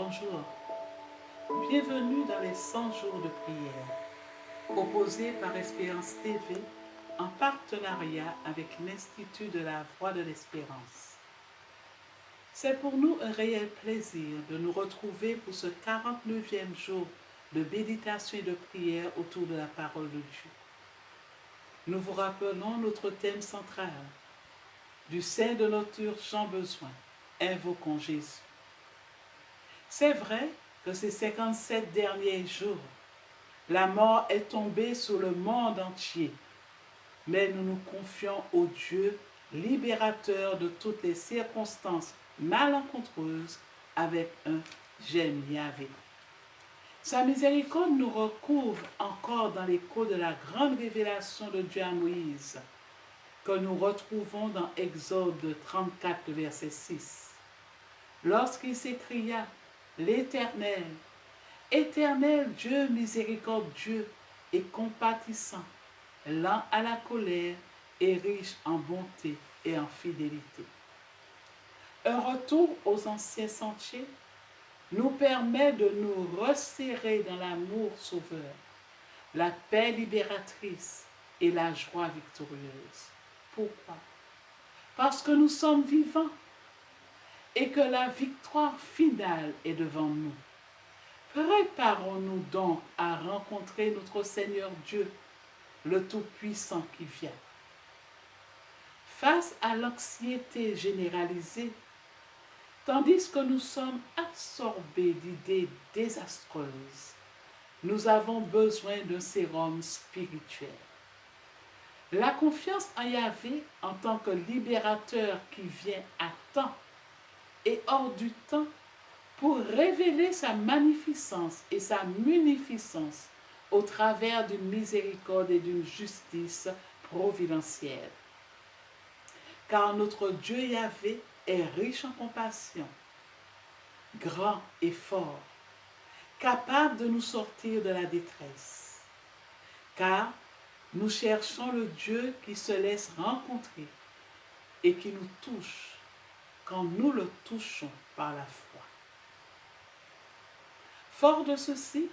bonjour. Bienvenue dans les 100 jours de prière, proposés par Espérance TV en partenariat avec l'Institut de la Voix de l'Espérance. C'est pour nous un réel plaisir de nous retrouver pour ce 49e jour de méditation et de prière autour de la parole de Dieu. Nous vous rappelons notre thème central, du sein de notre urgent besoin, invoquons Jésus. C'est vrai que ces 57 derniers jours, la mort est tombée sur le monde entier, mais nous nous confions au Dieu libérateur de toutes les circonstances malencontreuses avec un j'aime Yahvé. Sa miséricorde nous recouvre encore dans l'écho de la grande révélation de Dieu à Moïse, que nous retrouvons dans Exode 34, verset 6. Lorsqu'il s'écria, l'Éternel, Éternel Dieu miséricordieux et compatissant, lent à la colère et riche en bonté et en fidélité. Un retour aux anciens sentiers nous permet de nous resserrer dans l'amour sauveur, la paix libératrice et la joie victorieuse. Pourquoi? Parce que nous sommes vivants et que la victoire finale est devant nous. Préparons-nous donc à rencontrer notre Seigneur Dieu, le Tout-Puissant qui vient. Face à l'anxiété généralisée, tandis que nous sommes absorbés d'idées désastreuses, nous avons besoin d'un sérum spirituel. La confiance en Yahvé en tant que libérateur qui vient à temps et hors du temps pour révéler sa magnificence et sa munificence au travers d'une miséricorde et d'une justice providentielle. Car notre Dieu Yahvé est riche en compassion, grand et fort, capable de nous sortir de la détresse. Car nous cherchons le Dieu qui se laisse rencontrer et qui nous touche quand nous le touchons par la foi. Fort de ceci,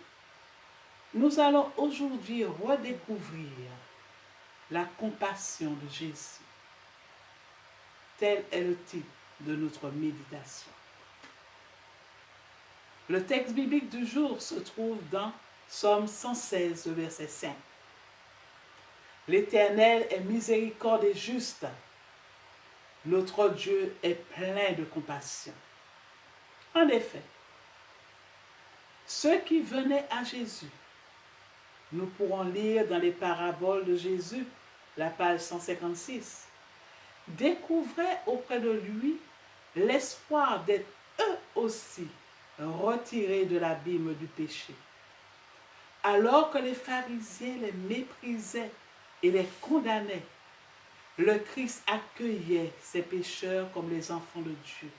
nous allons aujourd'hui redécouvrir la compassion de Jésus. Tel est le titre de notre méditation. Le texte biblique du jour se trouve dans Psaume 116, verset 5. L'Éternel est miséricorde et juste. Notre Dieu est plein de compassion. En effet, ceux qui venaient à Jésus, nous pourrons lire dans les paraboles de Jésus, la page 156, découvraient auprès de lui l'espoir d'être eux aussi retirés de l'abîme du péché. Alors que les pharisiens les méprisaient et les condamnaient, le Christ accueillait ces pécheurs comme les enfants de Dieu,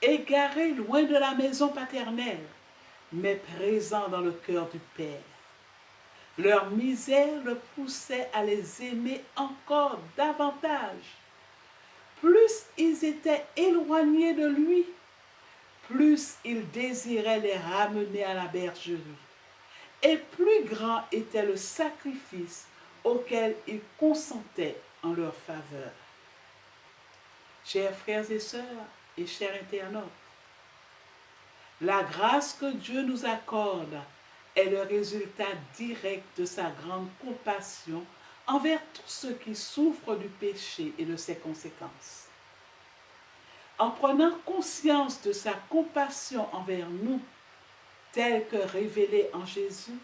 égarés loin de la maison paternelle, mais présents dans le cœur du Père. Leur misère le poussait à les aimer encore davantage. Plus ils étaient éloignés de lui, plus il désirait les ramener à la bergerie. Et plus grand était le sacrifice auquel il consentait en leur faveur. Chers frères et sœurs et chers internautes, la grâce que Dieu nous accorde est le résultat direct de sa grande compassion envers tous ceux qui souffrent du péché et de ses conséquences. En prenant conscience de sa compassion envers nous, telle que révélée en Jésus,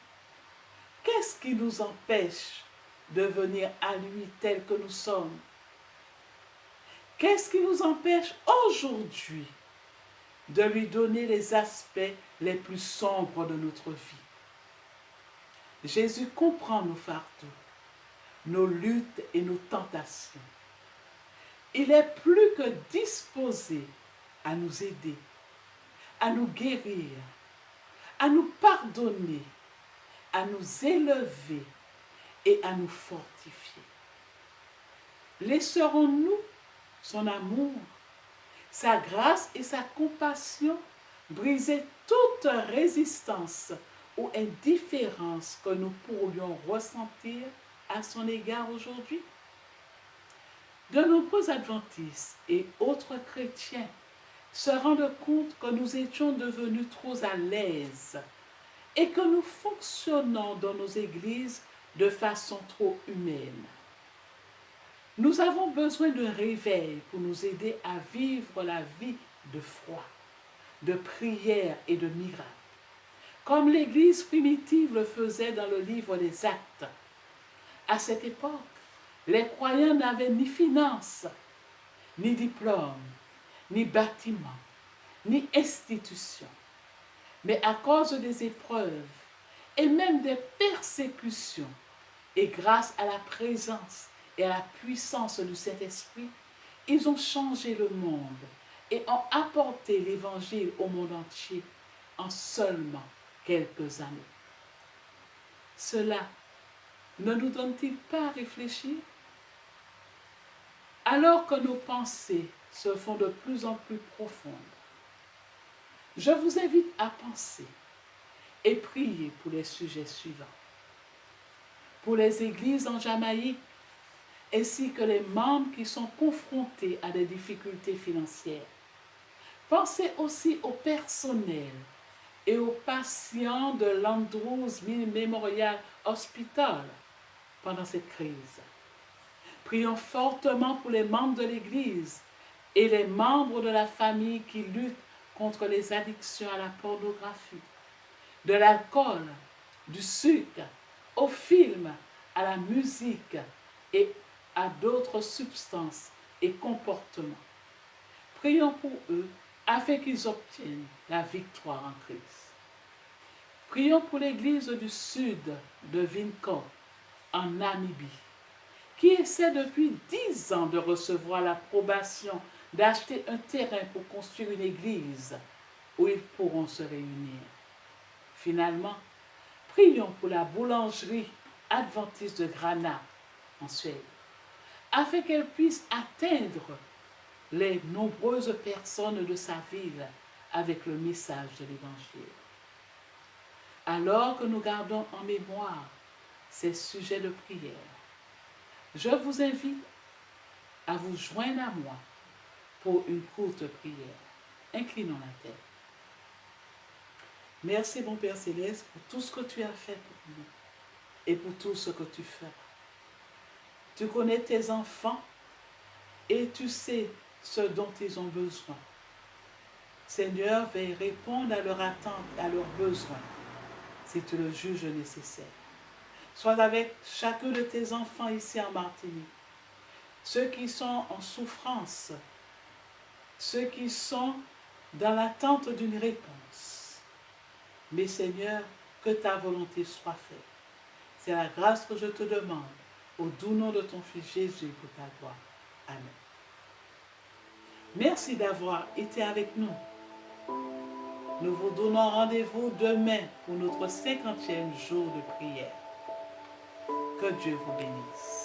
qu'est-ce qui nous empêche de venir à lui tel que nous sommes? Qu'est-ce qui nous empêche aujourd'hui de lui donner les aspects les plus sombres de notre vie? Jésus comprend nos fardeaux, nos luttes et nos tentations. Il est plus que disposé à nous aider, à nous guérir, à nous pardonner, à nous élever et à nous fortifier. Laisserons-nous son amour, sa grâce et sa compassion briser toute résistance ou indifférence que nous pourrions ressentir à son égard aujourd'hui. De nombreux adventistes et autres chrétiens se rendent compte que nous étions devenus trop à l'aise et que nous fonctionnons dans nos églises de façon trop humaine. Nous avons besoin d'un réveil pour nous aider à vivre la vie de foi, de prière et de miracle, comme l'Église primitive le faisait dans le livre des Actes. À cette époque, les croyants n'avaient ni finances, ni diplôme, ni bâtiment, ni institution. Mais à cause des épreuves et même des persécutions, et grâce à la présence et à la puissance du Saint-Esprit, ils ont changé le monde et ont apporté l'Évangile au monde entier en seulement quelques années. Cela ne nous donne-t-il pas à réfléchir? Alors que nos pensées se font de plus en plus profondes, je vous invite à penser et prier pour les sujets suivants. Pour les églises en Jamaïque, ainsi que les membres qui sont confrontés à des difficultés financières. Pensez aussi au personnel et aux patients de l'Andrews Memorial Hospital pendant cette crise. Prions fortement pour les membres de l'Église et les membres de la famille qui luttent contre les addictions à la pornographie, de l'alcool, du sucre, au film, à la musique et à d'autres substances et comportements. Prions pour eux afin qu'ils obtiennent la victoire en Christ. Prions pour l'Église du Sud de Vinco, en Namibie, qui essaie depuis 10 ans de recevoir l'approbation d'acheter un terrain pour construire une église où ils pourront se réunir. Finalement, prions pour la boulangerie adventiste de Grana, en Suède, afin qu'elle puisse atteindre les nombreuses personnes de sa ville avec le message de l'Évangile. Alors que nous gardons en mémoire ces sujets de prière, je vous invite à vous joindre à moi pour une courte prière. Inclinons la tête. Merci, mon Père Céleste, pour tout ce que tu as fait pour nous et pour tout ce que tu feras. Tu connais tes enfants et tu sais ce dont ils ont besoin. Seigneur, veuille répondre à leur attente, à leurs besoins, si tu le juges nécessaire. Sois avec chacun de tes enfants ici en Martinique, ceux qui sont en souffrance, ceux qui sont dans l'attente d'une réponse. Mais Seigneur, que ta volonté soit faite. C'est la grâce que je te demande, au doux nom de ton Fils Jésus, pour ta gloire. Amen. Merci d'avoir été avec nous. Nous vous donnons rendez-vous demain pour notre 50e jour de prière. Que Dieu vous bénisse.